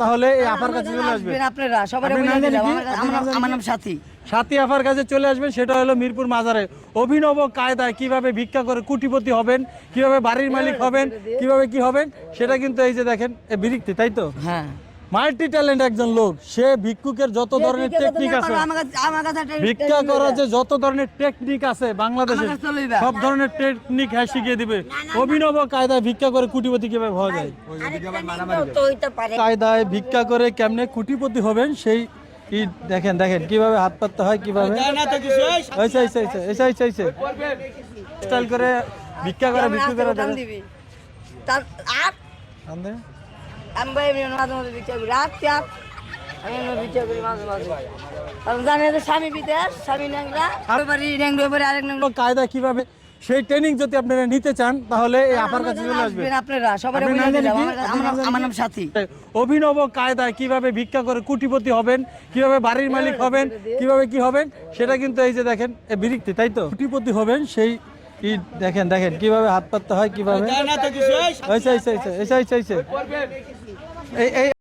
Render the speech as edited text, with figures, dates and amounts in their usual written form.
তাহলে এই আপার কাছে চলে আসবেন। আপনারা সবাই আমার নাম সাথী। সাথী আপার কাছে চলে আসবেন, সেটা হলো মিরপুর মাজারে। অভিনব কায়দায় কিভাবে ভিক্ষা করে কোটিপতি হবেন, কিভাবে বাড়ির মালিক হবেন, কিভাবে কি হবেন, সেটা কিন্তু এই যে দেখেন এই বিরিক্তি, তাই তো? হ্যাঁ, মাল্টি ট্যালেন্ট একজন লোক। সে ভিক্ষুকের যত ধরনের টেকনিক আছে, ভিক্ষা করার যে যত ধরনের টেকনিক আছে বাংলাদেশে, সব ধরনের টেকনিক হ্যাঁ শিখিয়ে দিবে। অভিনব কায়দায় ভিক্ষা করে কোটিপতি কিভাবে হওয়া যায়, কায়দায় ভিক্ষা করে কেমনে কোটিপতি হবেন সেই দেখেন দেখেন কিভাবে হাত পাততে হয়, কিভাবে স্টাইল করে ভিক্ষা করে ভিক্ষু করে কায়দা কিভাবে সেই ট্রেনিং যদি আপনারা নিতে চান তাহলে এই আপার কাছে চলে আসবেন। আপনারা সবাই আমার নাম সাথী। অভিনব কায়দায় কিভাবে ভিক্ষা করে কোটিপতি হবেন, কিভাবে বাড়ির মালিক হবেন, কিভাবে কি হবেন, সেটা কিন্তু এই যে দেখেন এই বিরিক্তি, তাই তো? কোটিপতি হবেন সেই দেখেন দেখেন কিভাবে হাত পাততে হয়, কিভাবে এই